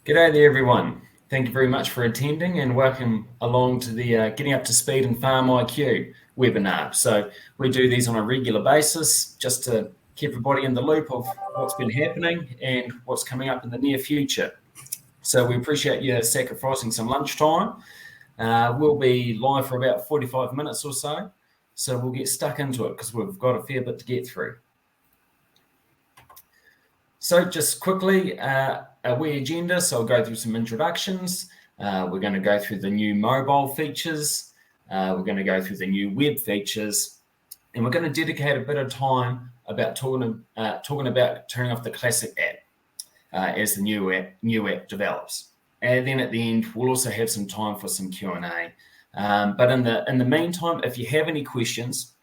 G'day there, everyone. Thank you very much for attending and welcome along to the Getting Up to Speed in FarmIQ webinar. So we do these on a regular basis just to keep everybody in the loop of what's been happening and what's coming up in the near future. So we appreciate you sacrificing some lunchtime. We'll be live for about 45 minutes or so. So we'll get stuck into it because we've got a fair bit to get through. So just quickly, a wee agenda. So I'll go through some introductions. We're going to go through the new mobile features. We're going to go through the new web features. And we're going to dedicate a bit of time about talking about turning off the classic app as the new app develops. And then at the end, we'll also have some time for some Q&A. But in the meantime, if you have any questions,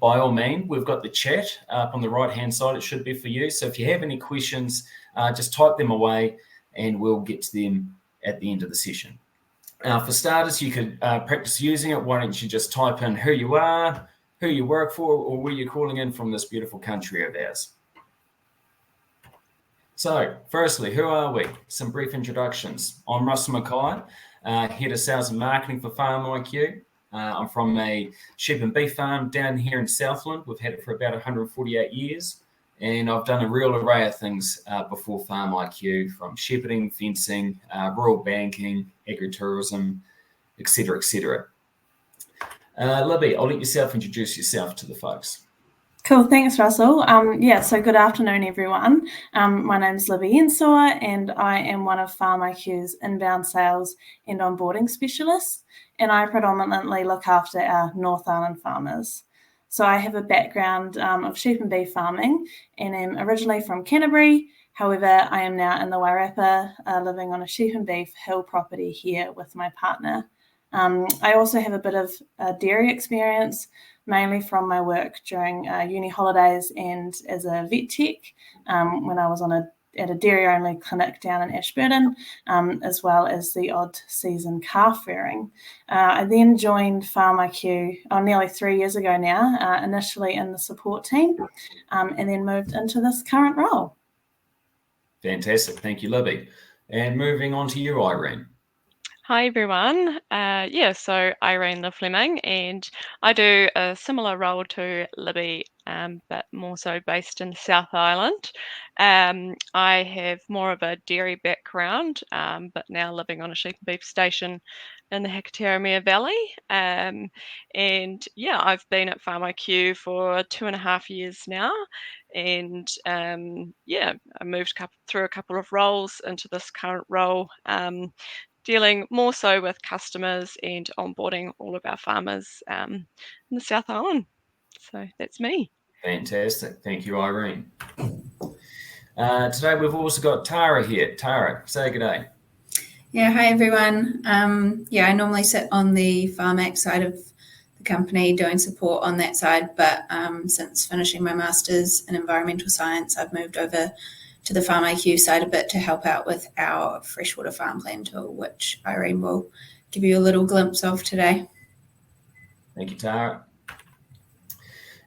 by all means, we've got the chat up on the right-hand side. It should be for you. So if you have any questions, just type them away and we'll get to them at the end of the session. For starters, you could practice using it. Why don't you just type in who you are, who you work for, or where you're calling in from this beautiful country of ours. So firstly, who are we? Some brief introductions. I'm Russell Mackay, Head of Sales and Marketing for FarmIQ. I'm from a sheep and beef farm down here in Southland. We've had it for about 148 years. And I've done a real array of things before FarmIQ, from shepherding, fencing, rural banking, agritourism, etc., etc. Libby, I'll let yourself introduce yourself to the folks. Cool, thanks Russell. So good afternoon everyone. My name's Libby Ensor and I am one of FarmIQ's inbound sales and onboarding specialists, and I predominantly look after our North Island farmers. So I have a background of sheep and beef farming and am originally from Canterbury. However, I am now in the Wairarapa, living on a sheep and beef hill property here with my partner. I also have a bit of dairy experience, mainly from my work during uni holidays and as a vet tech when I was at a dairy-only clinic down in Ashburton, as well as the odd season calf rearing. I then joined FarmIQ nearly 3 years ago now, initially in the support team, and then moved into this current role. Fantastic, thank you, Libby. And moving on to you, Irene. Hi everyone. So Irene Fleming, and I do a similar role to Libby, but more so based in South Island. I have more of a dairy background, but now living on a sheep and beef station in the Hakateramea Valley. I've been at FarmIQ for 2.5 years now, and I moved through a couple of roles into this current role. Dealing more so with customers and onboarding all of our farmers in the South Island. So that's me. Fantastic. Thank you, Irene. Today we've also got Tara here. Tara, say good day. Yeah, hi everyone. I normally sit on the FarmIQ side of the company doing support on that side, but since finishing my Masters in Environmental Science, I've moved over to the FarmIQ side a bit to help out with our Freshwater Farm Plan Tool, which Irene will give you a little glimpse of today. Thank you, Tara.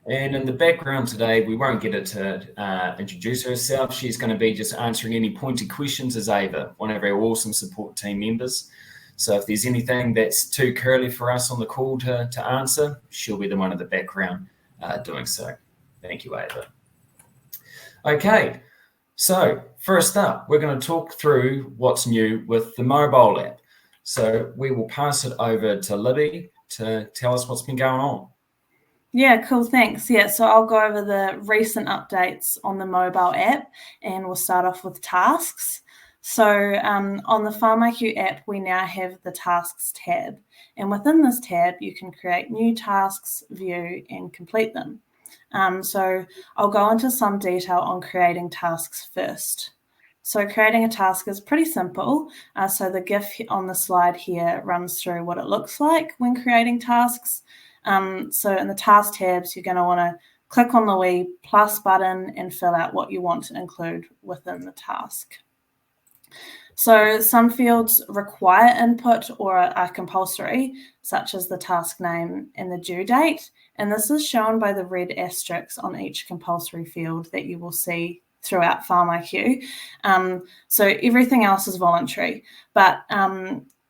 And in the background today, we won't get her to introduce herself. She's going to be just answering any pointed questions as Ava, one of our awesome support team members. So if there's anything that's too curly for us on the call to answer, she'll be the one in the background doing so. Thank you, Ava. Okay. So first up, we're going to talk through what's new with the mobile app. So we will pass it over to Libby to tell us what's been going on. Yeah, cool, thanks. Yeah, so I'll go over the recent updates on the mobile app and we'll start off with tasks. So on the FarmIQ app, we now have the tasks tab. And within this tab, you can create new tasks, view, and complete them. So I'll go into some detail on creating tasks first. So creating a task is pretty simple. So the GIF on the slide here runs through what it looks like when creating tasks. So in the task tabs, you're going to want to click on the wee plus button and fill out what you want to include within the task. So some fields require input or are compulsory, such as the task name and the due date. And this is shown by the red asterisks on each compulsory field that you will see throughout FarmIQ. So everything else is voluntary, but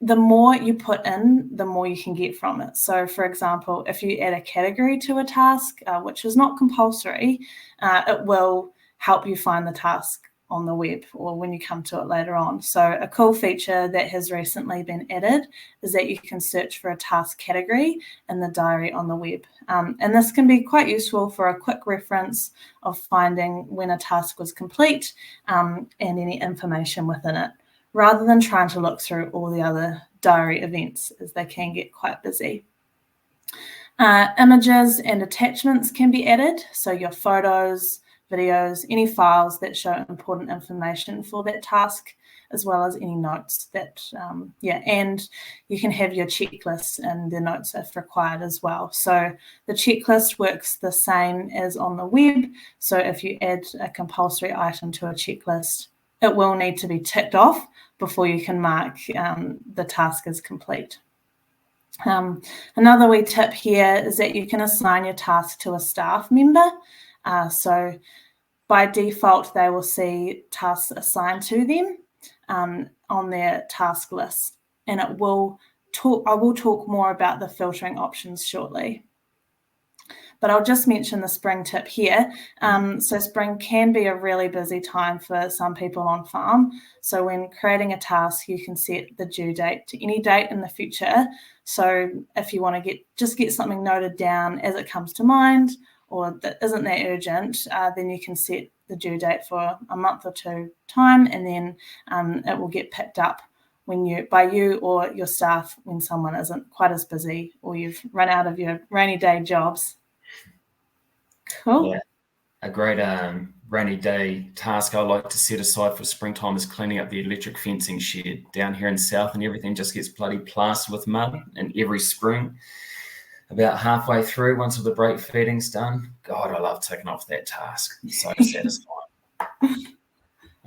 the more you put in, the more you can get from it. So for example, if you add a category to a task, which is not compulsory, it will help you find the task on the web or when you come to it later on. So a cool feature that has recently been added is that you can search for a task category in the diary on the web. And this can be quite useful for a quick reference of finding when a task was complete and any information within it, rather than trying to look through all the other diary events, as they can get quite busy. Images and attachments can be added, so your photos, videos, any files that show important information for that task, as well as any notes that, and you can have your checklist and the notes if required as well. So the checklist works the same as on the web. So if you add a compulsory item to a checklist, it will need to be ticked off before you can mark the task as complete. Another wee tip here is that you can assign your task to a staff member. So by default, they will see tasks assigned to them on their task list. And I will talk more about the filtering options shortly. But I'll just mention the spring tip here. So spring can be a really busy time for some people on farm. So when creating a task, you can set the due date to any date in the future. So if you want to get something noted down as it comes to mind, or that isn't that urgent, then you can set the due date for a month or two time, and then it will get picked up by you or your staff when someone isn't quite as busy or you've run out of your rainy day jobs. Cool. Yeah, a great rainy day task I like to set aside for springtime is cleaning up the electric fencing shed down here in South, and everything just gets bloody plastered with mud. And every spring, about halfway through, once all the break feeding's done, God, I love taking off that task. It's so satisfying.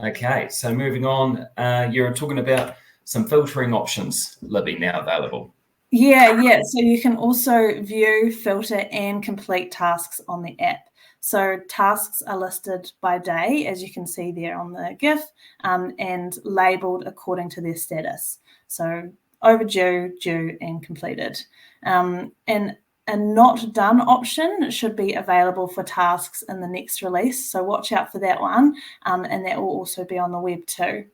Okay, so moving on, you're talking about some filtering options, Libby, now available. Yeah. So you can also view, filter, and complete tasks on the app. So tasks are listed by day, as you can see there on the GIF, and labelled according to their status. So overdue, due, and completed. And a not done option should be available for tasks in the next release. So watch out for that one. And that will also be on the web too.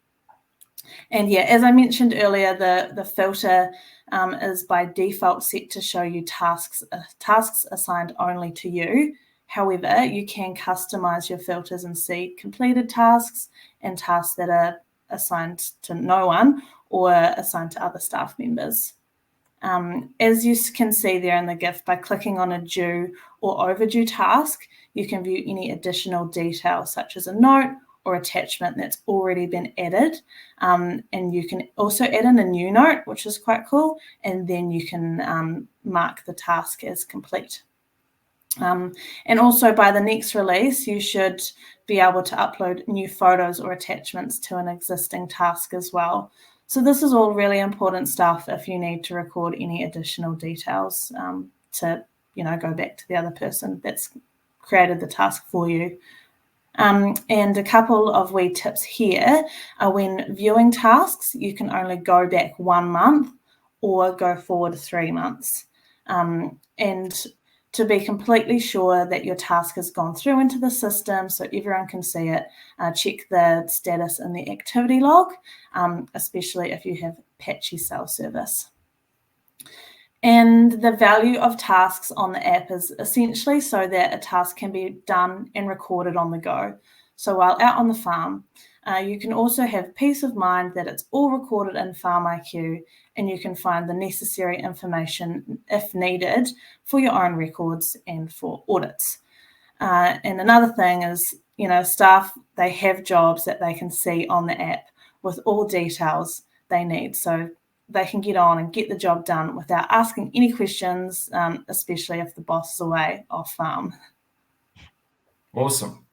And yeah, as I mentioned earlier, the filter is by default set to show you tasks assigned only to you. However, you can customize your filters and see completed tasks and tasks that are assigned to no one or assigned to other staff members. As you can see there in the GIF, by clicking on a due or overdue task, you can view any additional detail such as a note or attachment that's already been added. And you can also add in a new note, which is quite cool, and then you can mark the task as complete. And also by the next release, you should be able to upload new photos or attachments to an existing task as well. So this is all really important stuff if you need to record any additional details to, go back to the other person that's created the task for you. And a couple of wee tips here are when viewing tasks, you can only go back 1 month or go forward 3 months. And to be completely sure that your task has gone through into the system so everyone can see it, check the status in the activity log, especially if you have patchy cell service. And the value of tasks on the app is essentially so that a task can be done and recorded on the go. So while out on the farm, you can also have peace of mind that it's all recorded in FarmIQ, and you can find the necessary information if needed for your own records and for audits. And another thing is, staff, they have jobs that they can see on the app with all details they need. So they can get on and get the job done without asking any questions, especially if the boss is away off farm. Awesome.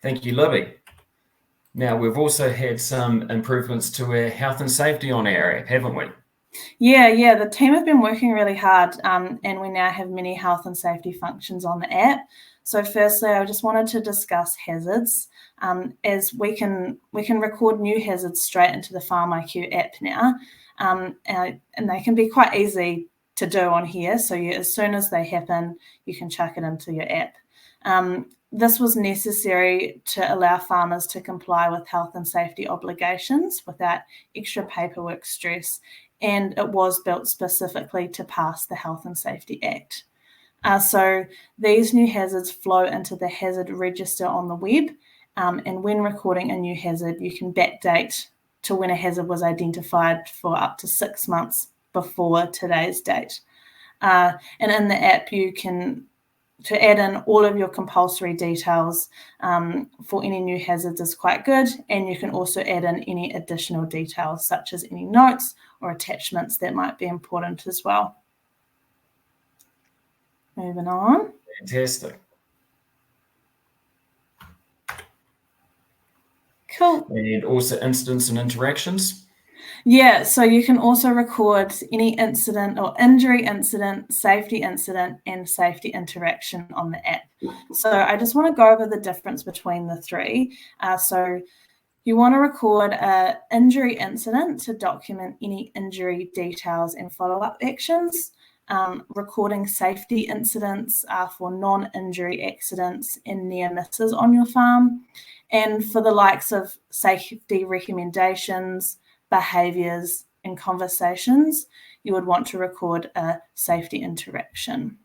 Thank you, Libby. Now, we've also had some improvements to our health and safety on our app, haven't we? Yeah. The team have been working really hard, and we now have many health and safety functions on the app. So firstly, I just wanted to discuss hazards. as we can record new hazards straight into the FarmIQ app now, and they can be quite easy to do on here. So as soon as they happen, you can chuck it into your app. This was necessary to allow farmers to comply with health and safety obligations without extra paperwork stress, and it was built specifically to pass the Health and Safety Act. So these new hazards flow into the hazard register on the web, and when recording a new hazard, you can backdate to when a hazard was identified for up to 6 months before today's date. And in the app, you can add in all of your compulsory details for any new hazards is quite good, and you can also add in any additional details such as any notes or attachments that might be important as well. Moving on. Fantastic. Cool. And also incidents and interactions. Yeah, so you can also record any incident or injury incident, safety incident, and safety interaction on the app. So I just want to go over the difference between the three. So you want to record an injury incident to document any injury details and follow-up actions. Recording safety incidents for non-injury accidents and near misses on your farm. And for the likes of safety recommendations, behaviours and conversations, you would want to record a safety interaction.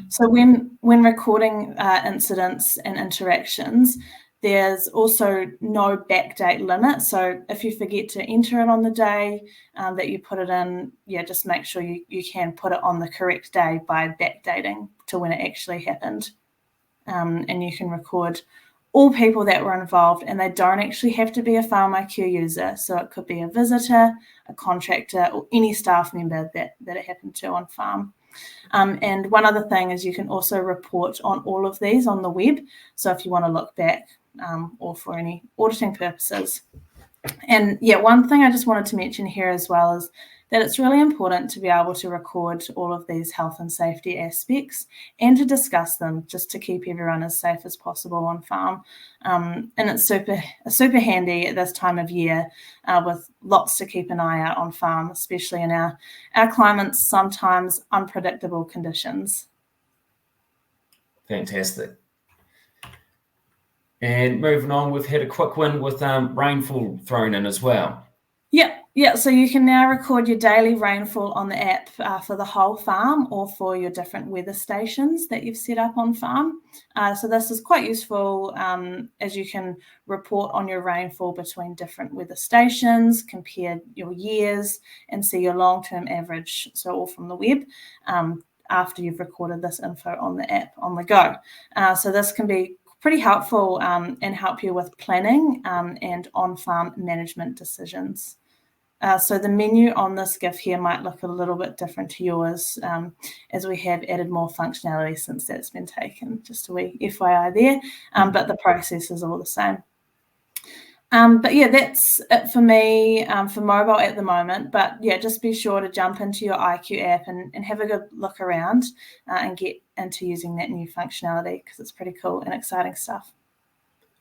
So when recording incidents and interactions, there's also no backdate limit. So if you forget to enter it on the day that you put it in, just make sure you can put it on the correct day by backdating to when it actually happened. And you can record all people that were involved, and they don't actually have to be a FarmIQ user. So it could be a visitor, a contractor, or any staff member that it happened to on farm. And one other thing is you can also report on all of these on the web. So if you want to look back or for any auditing purposes. And one thing I just wanted to mention here as well is that it's really important to be able to record all of these health and safety aspects and to discuss them just to keep everyone as safe as possible on farm. And it's super handy at this time of year with lots to keep an eye out on farm, especially in our climate's sometimes unpredictable conditions. Fantastic. And moving on, we've had a quick one with rainfall thrown in as well. Yeah. So you can now record your daily rainfall on the app for the whole farm or for your different weather stations that you've set up on farm. So this is quite useful as you can report on your rainfall between different weather stations, compare your years, and see your long-term average. So all from the web. After you've recorded this info on the app on the go. So this can be pretty helpful and help you with planning and on-farm management decisions. So the menu on this GIF here might look a little bit different to yours as we have added more functionality since that's been taken, just a wee FYI there, but the process is all the same. But that's it for me for mobile at the moment. But just be sure to jump into your IQ app and have a good look around and get into using that new functionality because it's pretty cool and exciting stuff.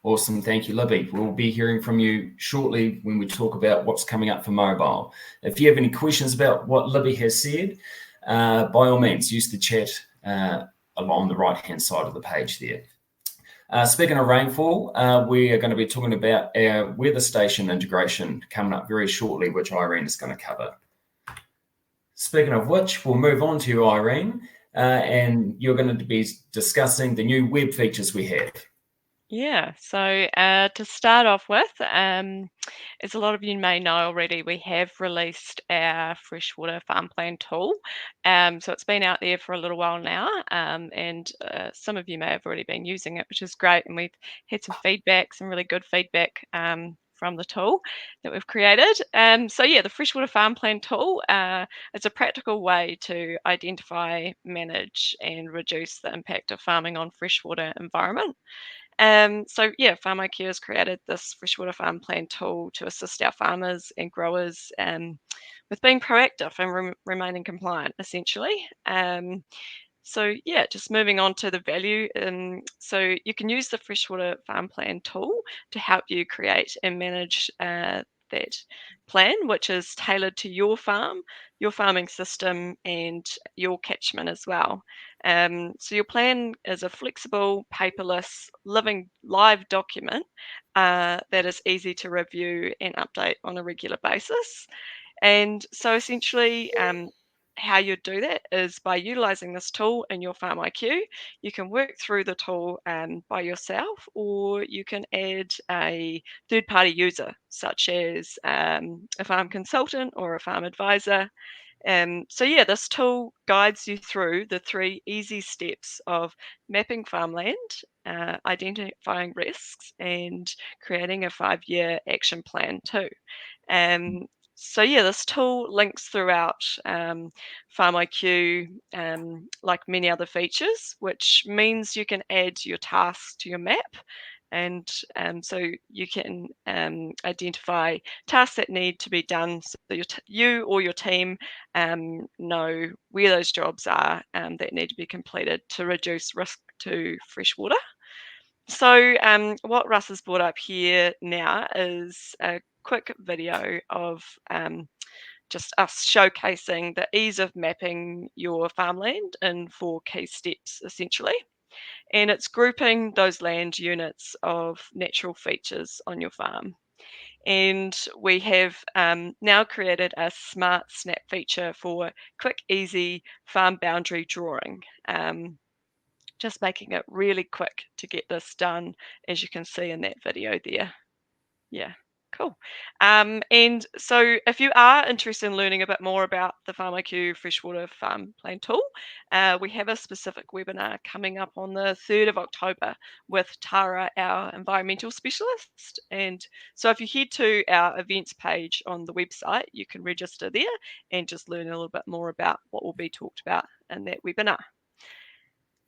Awesome. Thank you, Libby. We'll be hearing from you shortly when we talk about what's coming up for mobile. If you have any questions about what Libby has said, by all means, use the chat along the right-hand side of the page there. Speaking of rainfall, we are going to be talking about our weather station integration coming up very shortly, which Irene is going to cover. Speaking of which, we'll move on to you, Irene, and you're going to be discussing the new web features we have. Yeah, so to start off with, as a lot of you may know already, we have released our Freshwater Farm Plan Tool. So it's been out there for a little while now, and some of you may have already been using it, which is great. And we've had some feedback, some really good feedback from the tool that we've created. So the Freshwater Farm Plan Tool, it's a practical way to identify, manage, and reduce the impact of farming on freshwater environment. FarmIQ has created this Freshwater Farm Plan Tool to assist our farmers and growers with being proactive and remaining compliant, essentially. So yeah, just moving on to the value. So you can use the Freshwater Farm Plan Tool to help you create and manage that plan, which is tailored to your farm, your farming system, and your catchment as well. So your plan is a flexible, paperless, living live document that is easy to review and update on a regular basis. And so essentially, how you do that is by utilizing this tool in your FarmIQ. You can work through the tool by yourself, or you can add a third-party user, such as a farm consultant or a farm advisor. So yeah, this tool guides you through the 3 easy steps of mapping farmland, identifying risks, and creating a 5-year action plan too. So yeah, this tool links throughout FarmIQ, like many other features, which means you can add your tasks to your map. And so you can identify tasks that need to be done, so you or your team know where those jobs are that need to be completed to reduce risk to freshwater. So what Russ has brought up here now is a quick video of just us showcasing the ease of mapping your farmland in 4 key steps, essentially. And it's grouping those land units of natural features on your farm. And we have now created a smart snap feature for quick, easy farm boundary drawing. Just making it really quick to get this done, as you can see in that video there. Yeah, cool. And so if you are interested in learning a bit more about the FarmIQ Freshwater Farm Plan Tool, we have a specific webinar coming up on the 3rd of October with Tara, our environmental specialist. And so if you head to our events page on the website, you can register there and just learn a little bit more about what will be talked about in that webinar.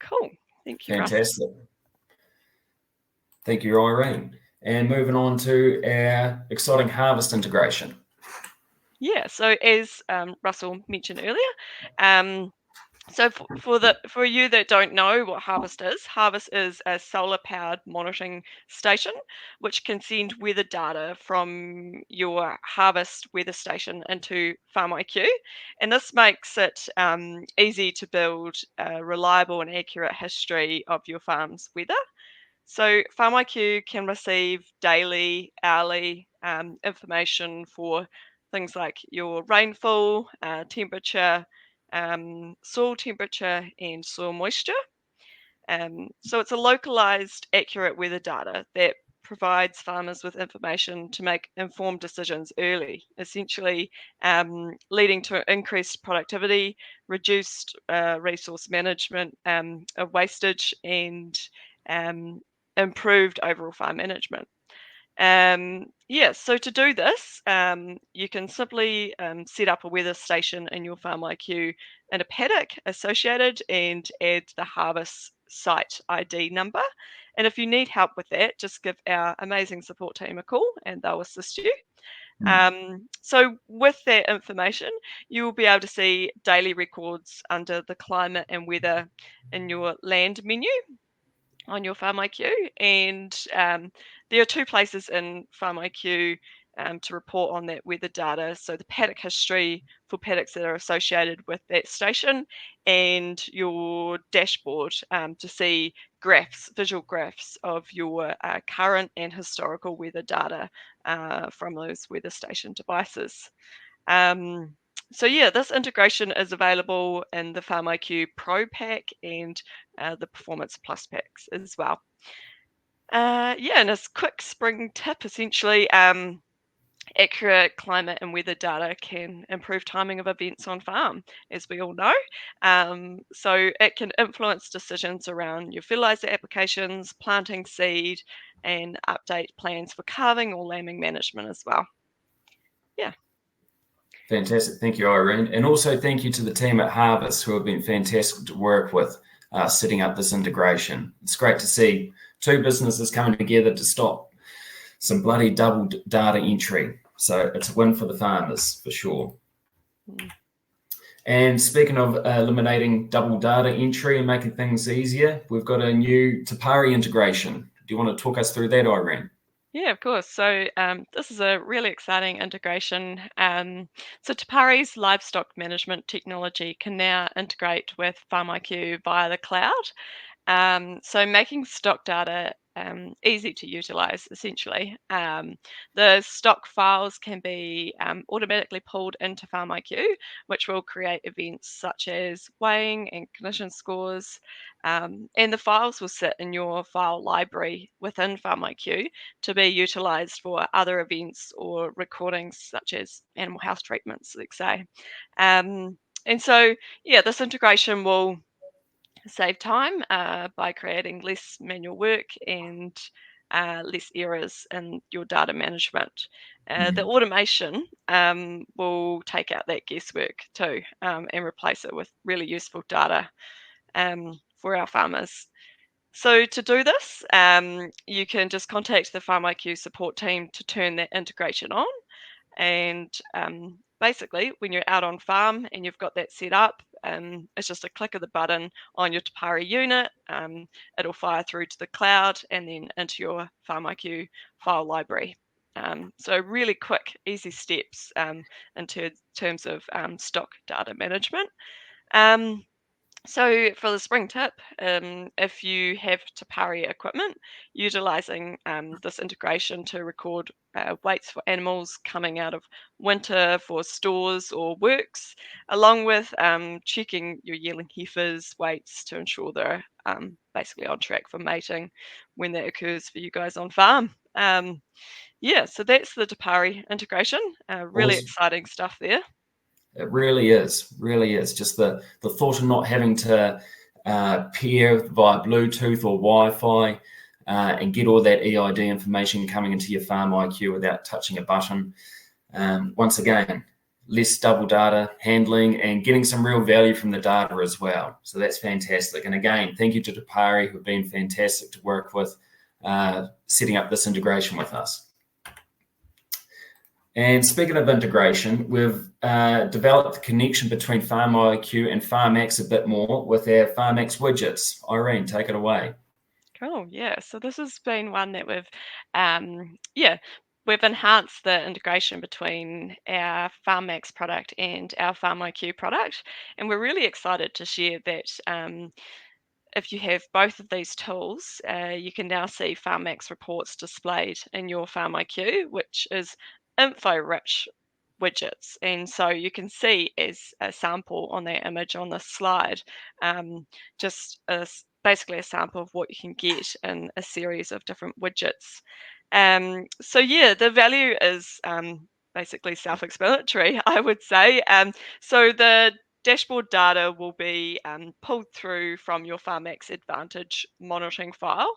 Cool. Thank you, Russ. Fantastic. Thank you, Irene. And moving on to our exciting harvest integration. Yeah, so as Russell mentioned earlier, so for you that don't know what Harvest is a solar-powered monitoring station which can send weather data from your harvest weather station into FarmIQ, and this makes it easy to build a reliable and accurate history of your farm's weather. So FarmIQ can receive daily, hourly information for things like your rainfall, temperature, soil temperature, and soil moisture. So it's a localized, accurate weather data that provides farmers with information to make informed decisions early, essentially leading to increased productivity, reduced resource management of wastage, and improved overall farm management. Yeah, so to do this, you can simply set up a weather station in your FarmIQ in a paddock associated and add the harvest site ID number. And if you need help with that, just give our amazing support team a call and they'll assist you. So with that information, you will be able to see daily records under the climate and weather in your land menu on your FarmIQ, and there are 2 places in FarmIQ to report on that weather data. So the paddock history for paddocks that are associated with that station, and your dashboard to see visual graphs of your current and historical weather data from those weather station devices. So yeah, this integration is available in the FarmIQ Pro Pack and the Performance Plus packs as well. Yeah, and as a quick spring tip, essentially, accurate climate and weather data can improve timing of events on farm, as we all know. So it can influence decisions around your fertilizer applications, planting seed, and update plans for calving or lambing management as well. Yeah. Fantastic. Thank you, Irene. And also thank you to the team at Harvest who have been fantastic to work with setting up this integration. It's great to see 2 businesses coming together to stop some bloody double data entry. So it's a win for the farmers for sure. And speaking of eliminating double data entry and making things easier, we've got a new Te Pari integration. Do you want to talk us through that, Irene? Yeah, of course. So this is a really exciting integration. So Te Pari's livestock management technology can now integrate with FarmIQ via the cloud. So making stock data easy to utilize, essentially. The stock files can be automatically pulled into FarmIQ, which will create events such as weighing and condition scores. And the files will sit in your file library within FarmIQ to be utilized for other events or recordings, such as animal health treatments, let's say. And so, yeah, this integration will save time by creating less manual work and less errors in your data management. The automation will take out that guesswork too and replace it with really useful data for our farmers. So to do this, you can just contact the FarmIQ support team to turn that integration on. And basically, when you're out on farm and you've got that set up, it's just a click of the button on your Te Pari unit. It'll fire through to the cloud and then into your FarmIQ file library. So really quick, easy steps in terms of stock data management. So for the spring tip, if you have Te Pari equipment, utilizing this integration to record weights for animals coming out of winter for stores or works, along with checking your yearling heifers' weights to ensure they're basically on track for mating when that occurs for you guys on farm. Yeah, so that's the Te Pari integration. Really Awesome. exciting stuff there. It really is. Just the thought of not having to peer via Bluetooth or Wi-Fi and get all that EID information coming into your FarmIQ without touching a button. Once again, less double data handling and getting some real value from the data as well. So that's fantastic. And again, thank you to Te Pari, who've been fantastic to work with, setting up this integration with us. And speaking of integration, we've developed the connection between FarmIQ and FarmX a bit more with our FarmX widgets. Irene, take it away. Cool. Yeah. So this has been one that we've enhanced the integration between our FarmX product and our FarmIQ product, and we're really excited to share that. If you have both of these tools, you can now see FarmX reports displayed in your FarmIQ, which is info-rich widgets. And so you can see as a sample on that image on this slide, basically a sample of what you can get in a series of different widgets. So yeah, the value is basically self-explanatory, I would say. So the dashboard data will be pulled through from your FarmX Advantage monitoring file,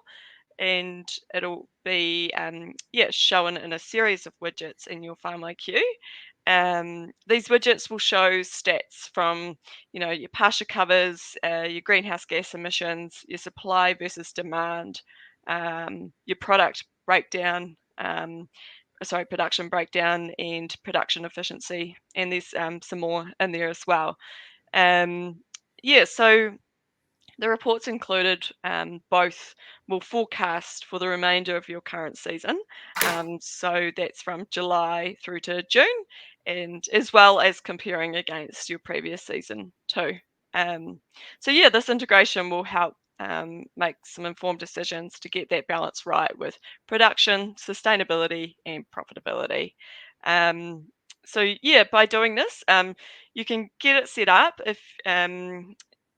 and it'll be shown in a series of widgets in your FarmIQ. These widgets will show stats from your pasture covers, your greenhouse gas emissions, your supply versus demand, your product breakdown, production breakdown and production efficiency, and there's some more in there as well. So the reports included both will forecast for the remainder of your current season. So that's from July through to June, and as well as comparing against your previous season too. This integration will help make some informed decisions to get that balance right with production, sustainability, and profitability. By doing this, you can get it set up. If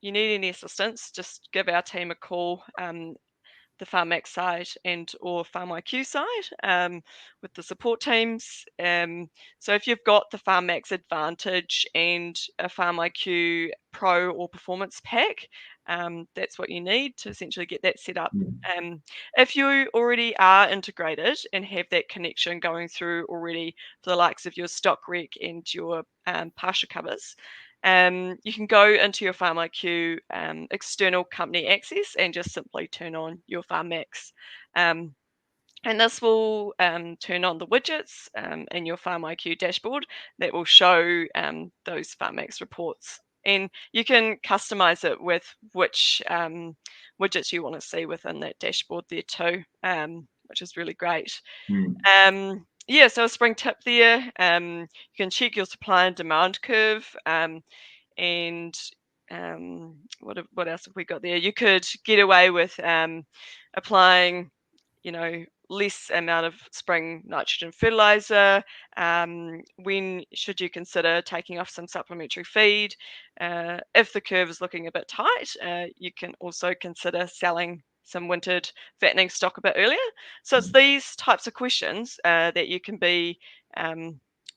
you need any assistance, just give our team a call, the FarmX side and or FarmIQ side with the support teams. So if you've got the FarmX Advantage and a FarmIQ Pro or Performance pack, that's what you need to essentially get that set up. If you already are integrated and have that connection going through already for the likes of your stock rec and your pasture covers, you can go into your FarmIQ external company access and just simply turn on your FarmX. And this will turn on the widgets in your FarmIQ dashboard that will show those FarmX reports. And you can customize it with which widgets you want to see within that dashboard there too, which is really great. Yeah, so a spring tip there. You can check your supply and demand curve, and what else have we got there? You could get away with applying, less amount of spring nitrogen fertilizer. When should you consider taking off some supplementary feed? If the curve is looking a bit tight, you can also consider selling some wintered fattening stock a bit earlier. So it's these types of questions that you can be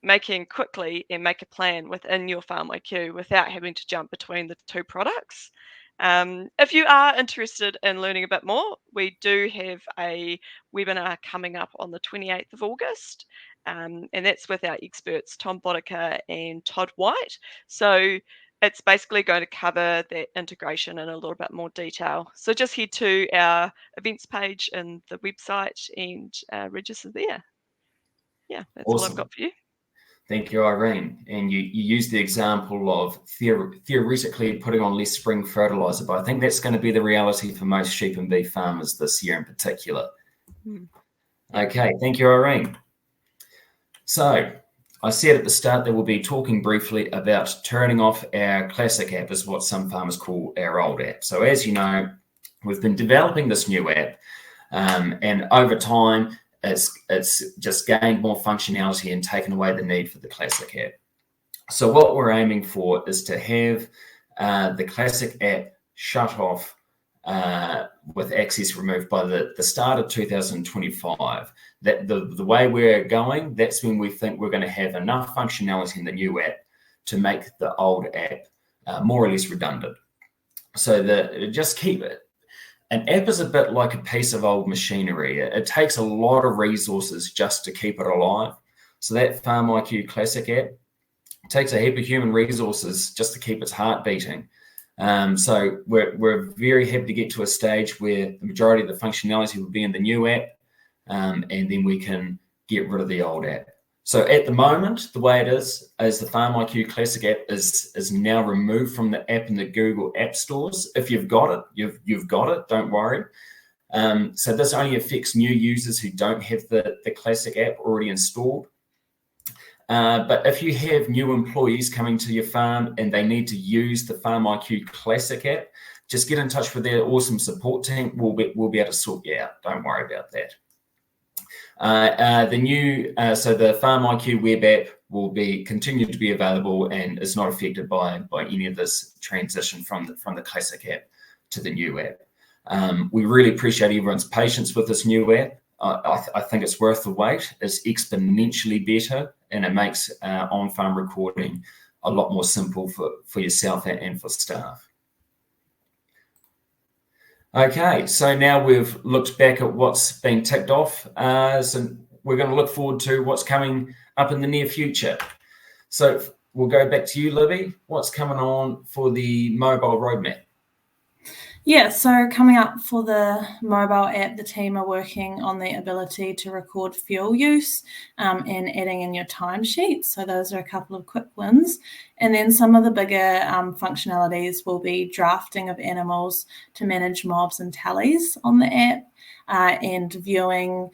making quickly and make a plan within your FarmIQ without having to jump between the two products. If you are interested in learning a bit more, we do have a webinar coming up on the 28th of August, and that's with our experts Tom Boddicker and Todd White. So it's basically going to cover that integration in a little bit more detail. So just head to our events page in the website and register there. Yeah, that's all I've got for you. Thank you, Irene. And you used the example of theoretically putting on less spring fertilizer, but I think that's going to be the reality for most sheep and beef farmers this year in particular. Okay, thank you, Irene. So I said at the start that we'll be talking briefly about turning off our classic app, is what some farmers call our old app. So as you know, we've been developing this new app, and over time, it's just gained more functionality and taken away the need for the classic app. So what we're aiming for is to have the classic app shut off with access removed by the start of 2025. That the way we're going, that's when we think we're going to have enough functionality in the new app to make the old app more or less redundant. So just keep it. An app is a bit like a piece of old machinery. It takes a lot of resources just to keep it alive. So that FarmIQ Classic app takes a heap of human resources just to keep its heart beating. So we're very happy to get to a stage where the majority of the functionality will be in the new app, and then we can get rid of the old app. So at the moment, the way it is the FarmIQ Classic app is now removed from the app in the Google App Stores. If you've got it, you've got it, don't worry. So this only affects new users who don't have the Classic app already installed. But if you have new employees coming to your farm and they need to use the FarmIQ Classic app, just get in touch with their awesome support team. We'll be able to sort you out. Don't worry about that. So the FarmIQ web app will continue to be available and is not affected by any of this transition from the Classic app to the new app. We really appreciate everyone's patience with this new app. I think it's worth the wait. It's exponentially better, and it makes on-farm recording a lot more simple for yourself and for staff. Okay, so now we've looked back at what's been ticked off. So we're going to look forward to what's coming up in the near future. So we'll go back to you, Libby. What's coming on for the mobile roadmap? Yeah, so coming up for the mobile app, the team are working on the ability to record fuel use and adding in your timesheet. So those are a couple of quick wins. And then some of the bigger functionalities will be drafting of animals to manage mobs and tallies on the app, and viewing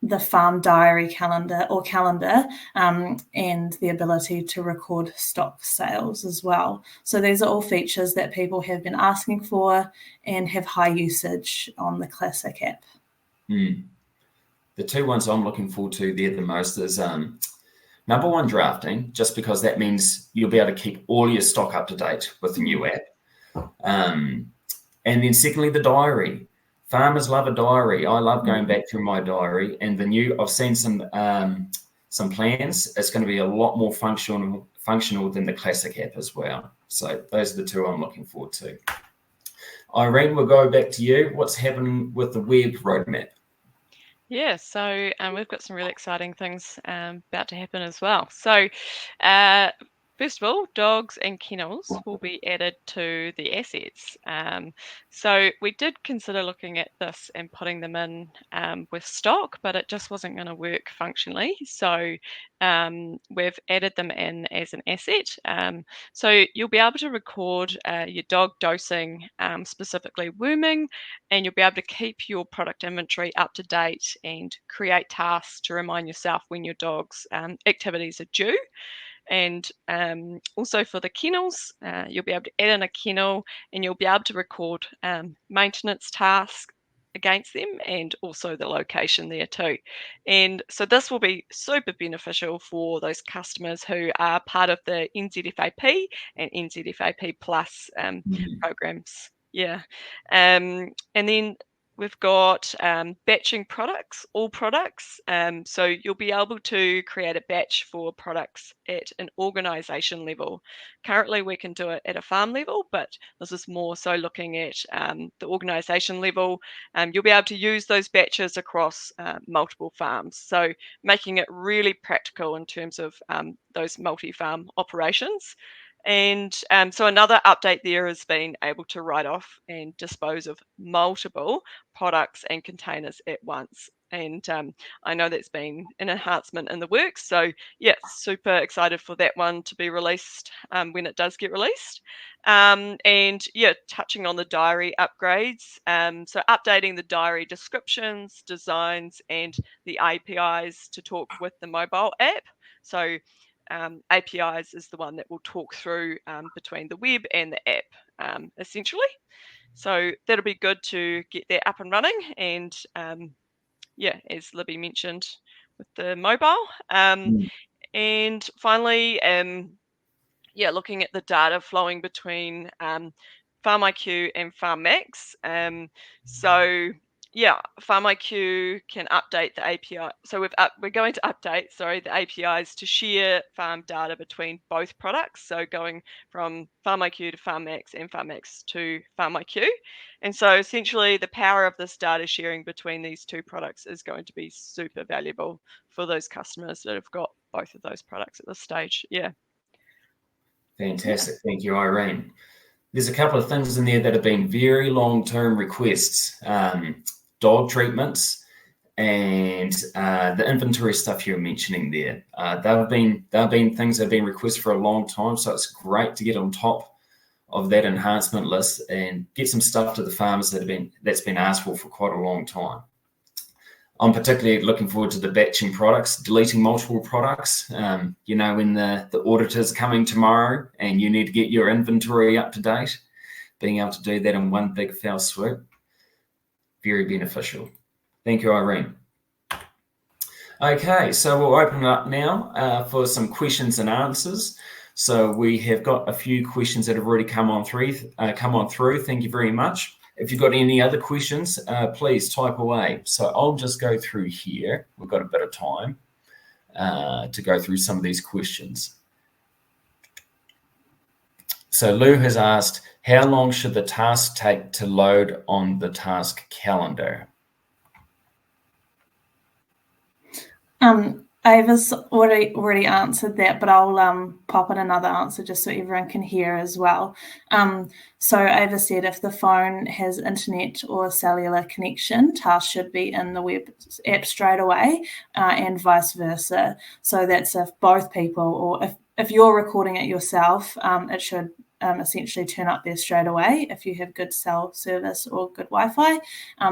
the farm diary calendar and the ability to record stock sales as well. So these are all features that people have been asking for and have high usage on the Classic app. The two ones I'm looking forward to there the most is number one, drafting, just because that means you'll be able to keep all your stock up to date with the new app. And then secondly, the diary. Farmers love a diary. I love going back through my diary, and I've seen some plans. It's going to be a lot more functional than the Classic app as well. So those are the two I'm looking forward to. Irene, we'll go back to you. What's happening with the web roadmap? Yeah, so we've got some really exciting things about to happen as well. So first of all, dogs and kennels will be added to the assets. So we did consider looking at this and putting them in with stock, but it just wasn't going to work functionally. So we've added them in as an asset. So you'll be able to record your dog dosing, specifically worming, and you'll be able to keep your product inventory up to date and create tasks to remind yourself when your dog's activities are due. And also for the kennels, you'll be able to add in a kennel and you'll be able to record maintenance tasks against them and also the location there too. And so this will be super beneficial for those customers who are part of the NZFAP and NZFAP Plus programs. Yeah. And then we've got batching products, all products. So you'll be able to create a batch for products at an organisation level. Currently, we can do it at a farm level, but this is more so looking at the organisation level. You'll be able to use those batches across multiple farms. So making it really practical in terms of those multi-farm operations. And so another update there has been able to write off and dispose of multiple products and containers at once. And I know that's been an enhancement in the works. So yeah, super excited for that one to be released when it does get released. And yeah, touching on the diary upgrades. So updating the diary descriptions, designs, and the APIs to talk with the mobile app. So APIs is the one that will talk through between the web and the app, essentially. So that'll be good to get that up and running. And yeah, as Libby mentioned with the mobile. And finally, yeah, looking at the data flowing between FarmIQ and FarmMax. So yeah, FarmIQ can update the API. So we're going to update, the APIs to share farm data between both products. So going from FarmIQ to FarmMax and FarmMax to FarmIQ. And so essentially the power of this data sharing between these two products is going to be super valuable for those customers that have got both of those products at this stage. Yeah. Fantastic. Thank you, Irene. There's a couple of things in there that have been very long-term requests. Dog treatments and the inventory stuff you're mentioning there. They've been things that have been requested for a long time, so it's great to get on top of that enhancement list and get some stuff to the farmers that's been asked for quite a long time. I'm particularly looking forward to the batching products, deleting multiple products. When the auditor's coming tomorrow and you need to get your inventory up to date, being able to do that in one big foul swoop, very beneficial. Thank you, Irene. Okay, so we'll open it up now for some questions and answers. So we have got a few questions that have already come on through. Thank you very much. If you've got any other questions, please type away. So I'll just go through here. We've got a bit of time to go through some of these questions. So Lou has asked, how long should the task take to load on the task calendar? Ava's already answered that, but I'll pop in another answer just so everyone can hear as well. So Ava said if the phone has internet or cellular connection, tasks should be in the web app straight away, and vice versa. So that's if both people, or if you're recording it yourself, it should essentially turn up there straight away if you have good cell service or good Wi-Fi.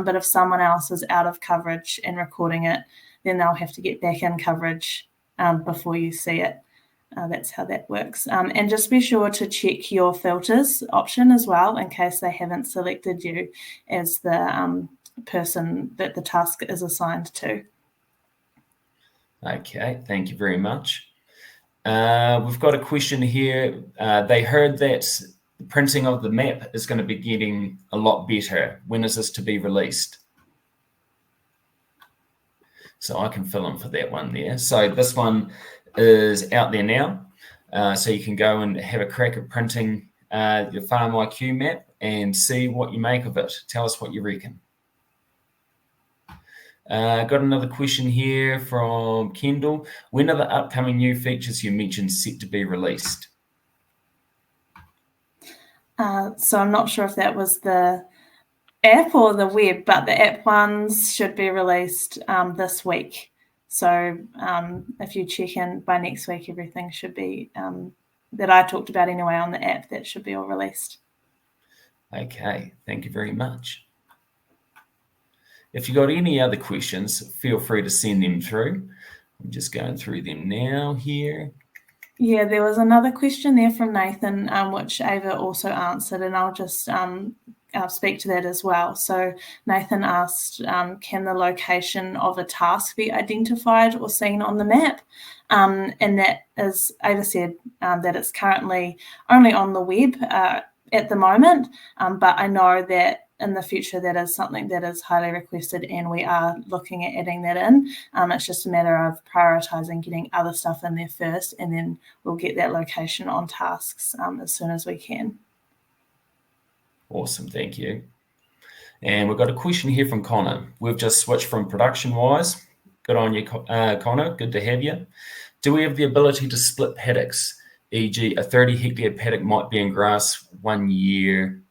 But if someone else is out of coverage and recording it, then they'll have to get back in coverage before you see it. That's how that works. And just be sure to check your filters option as well in case they haven't selected you as the person that the task is assigned to. Okay, thank you very much. We've got a question here. They heard that the printing of the map is going to be getting a lot better. When is this to be released? So I can fill in for that one there. So this one is out there now. So you can go and have a crack at printing your FarmIQ map and see what you make of it. Tell us what you reckon. Got another question here from Kendall. When are the upcoming new features you mentioned set to be released? So I'm not sure if that was the app or the web, but the app ones should be released this week. So if you check in by next week, everything should be that I talked about anyway on the app, that should be all released. Okay, thank you very much. If you've got any other questions, feel free to send them through. I'm just going through them now here. Yeah, there was another question there from Nathan, which Ava also answered, and I'll just speak to that as well. So Nathan asked, can the location of a task be identified or seen on the map? And that is, Ava said that it's currently only on the web at the moment, but I know that in the future that is something that is highly requested, and we are looking at adding that in. It's just a matter of prioritising getting other stuff in there first, and then we'll get that location on tasks as soon as we can. Awesome, thank you. And we've got a question here from Connor. We've just switched from production-wise. Good on you, Connor. Good to have you. Do we have the ability to split paddocks? E.g., a 30-hectare paddock might be in grass one year,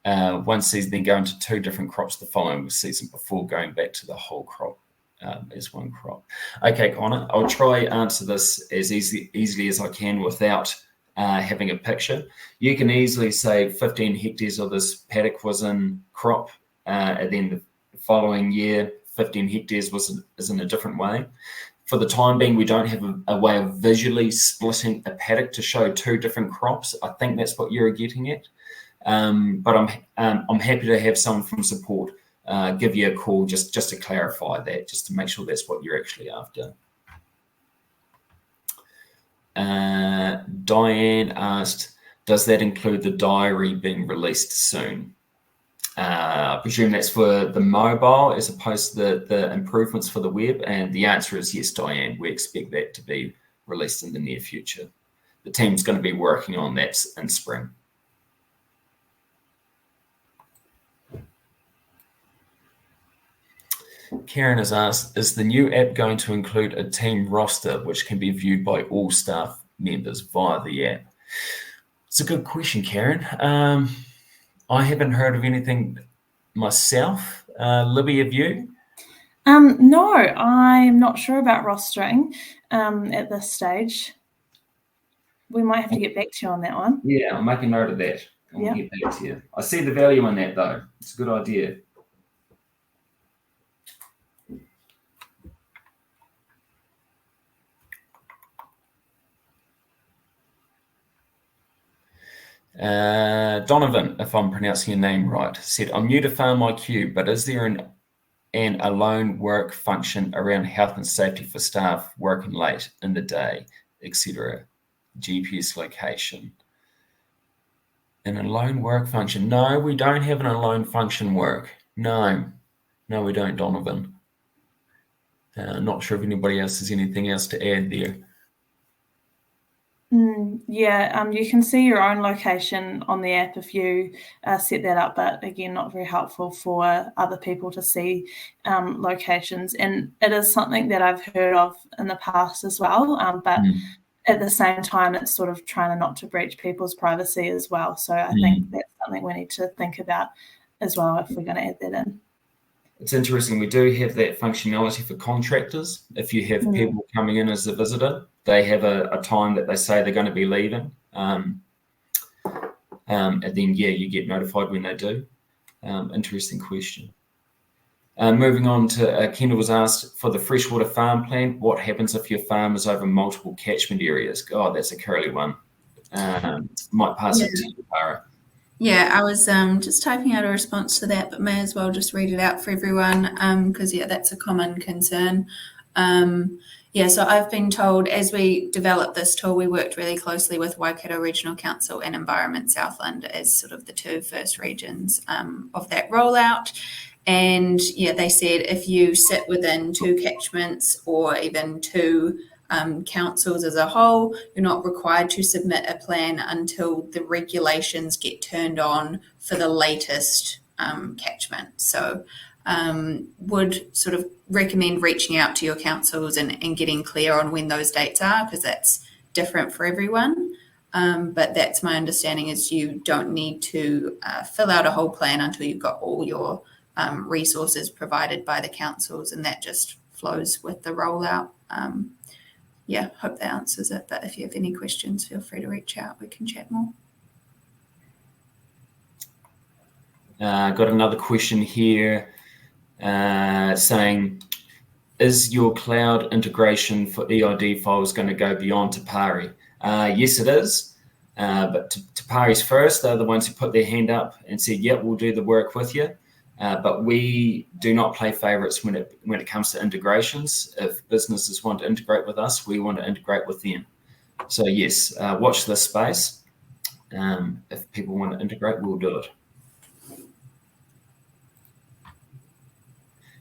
one season, then go into 2 different crops the following season before going back to the whole crop as one crop. Okay, Connor, I'll try answer this as easily as I can without having a picture. You can easily say 15 hectares of this paddock was in crop, and then the following year 15 hectares is in a different way. For the time being, we don't have a way of visually splitting a paddock to show 2 different crops. I think that's what you're getting at. But I'm happy to have someone from support give you a call just to clarify that, just to make sure that's what you're actually after. Diane asked, does that include the diary being released soon? I presume that's for the mobile as opposed to the improvements for the web, and the answer is yes, Diane. We expect that to be released in the near future. The team's going to be working on that in spring. Karen has asked, is the new app going to include a team roster which can be viewed by all staff members via the app? It's a good question, Karen. I haven't heard of anything myself. Libby, have you? No, I'm not sure about rostering at this stage. We might have to get back to you on that one. Yeah, I'll make a note of that. And we'll get back to you. I see the value in that, though. It's a good idea. Donovan, if I'm pronouncing your name right, said, I'm new to FarmIQ, but is there an alone work function around health and safety for staff working late in the day, etc.? GPS location. An alone work function? No, we don't have an alone function work. No, we don't, Donovan. Not sure if anybody else has anything else to add there. You can see your own location on the app if you set that up, but again, not very helpful for other people to see locations. And it is something that I've heard of in the past as well, but at the same time, it's sort of trying not to breach people's privacy as well. So I think that's something we need to think about as well if we're going to add that in. It's interesting. We do have that functionality for contractors. If you have people coming in as a visitor, they have a time that they say they're going to be leaving. And then, you get notified when they do. Interesting question. Moving on to Kendall was asked, for the Freshwater Farm Plan, what happens if your farm is over multiple catchment areas? God, that's a curly one. Might pass it to you, Tara. Yeah, I was just typing out a response to that, but may as well just read it out for everyone because, that's a common concern. So I've been told as we developed this tool, we worked really closely with Waikato Regional Council and Environment Southland as sort of the 2 first regions of that rollout. And, they said if you sit within 2 catchments or even 2 councils as a whole, you're not required to submit a plan until the regulations get turned on for the latest catchment. So would sort of recommend reaching out to your councils and getting clear on when those dates are, because that's different for everyone. But that's my understanding, is you don't need to fill out a whole plan until you've got all your resources provided by the councils, and that just flows with the rollout. Yeah, hope that answers it. But if you have any questions, feel free to reach out. We can chat more. Got another question here saying, is your cloud integration for EID files going to go beyond Te Pari? Yes, it is. But Te Pari's first. They're the ones who put their hand up and said, yep, we'll do the work with you. But we do not play favorites when it comes to integrations. If businesses want to integrate with us, we want to integrate with them. So yes, watch this space. If people want to integrate, we'll do it.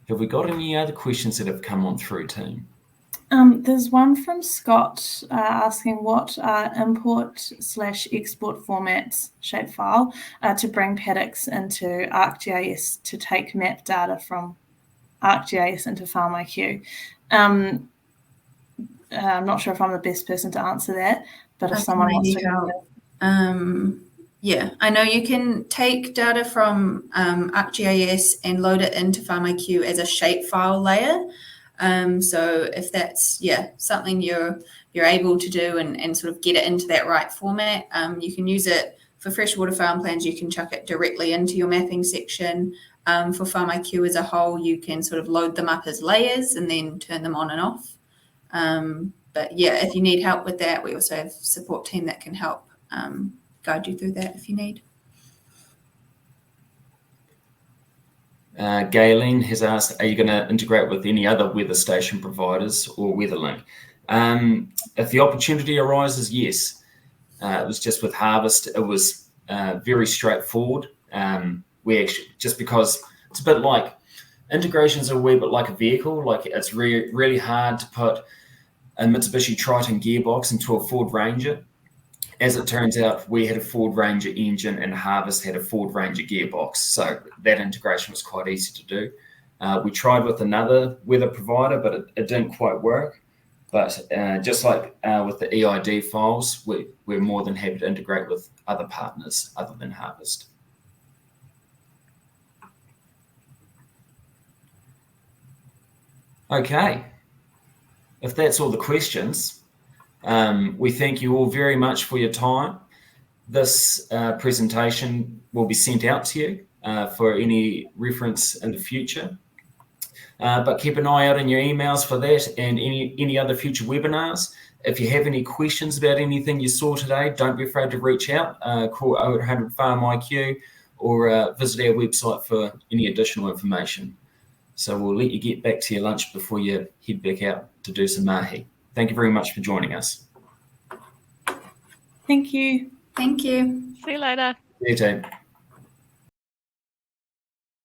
Have we got any other questions that have come on through, team? There's one from Scott asking what are import/export formats shapefile to bring paddocks into ArcGIS to take map data from ArcGIS into FarmIQ. I'm not sure if I'm the best person to answer that, but if someone wants to help. Yeah, I know you can take data from ArcGIS and load it into FarmIQ as a shapefile layer. So if that's something you're able to do and sort of get it into that right format, you can use it for freshwater farm plans. You can chuck it directly into your mapping section. For FarmIQ as a whole, you can sort of load them up as layers and then turn them on and off. But yeah, if you need help with that, we also have a support team that can help guide you through that if you need. Galen has asked, are you going to integrate with any other weather station providers or WeatherLink? If the opportunity arises, yes. It was just with Harvest, it was very straightforward. We actually, just because it's a bit like, integrations are a wee bit like a vehicle. Like it's really hard to put a Mitsubishi Triton gearbox into a Ford Ranger. As it turns out, we had a Ford Ranger engine and Harvest had a Ford Ranger gearbox. So that integration was quite easy to do. We tried with another weather provider, but it didn't quite work. But just like with the EID files, we're more than happy to integrate with other partners other than Harvest. Okay. If that's all the questions, we thank you all very much for your time. This presentation will be sent out to you for any reference in the future. But keep an eye out in your emails for that and any other future webinars. If you have any questions about anything you saw today, don't be afraid to reach out. Call 0800 FarmIQ or visit our website for any additional information. So we'll let you get back to your lunch before you head back out to do some mahi. Thank you very much for joining us. Thank you. Thank you. See you later. See you, team.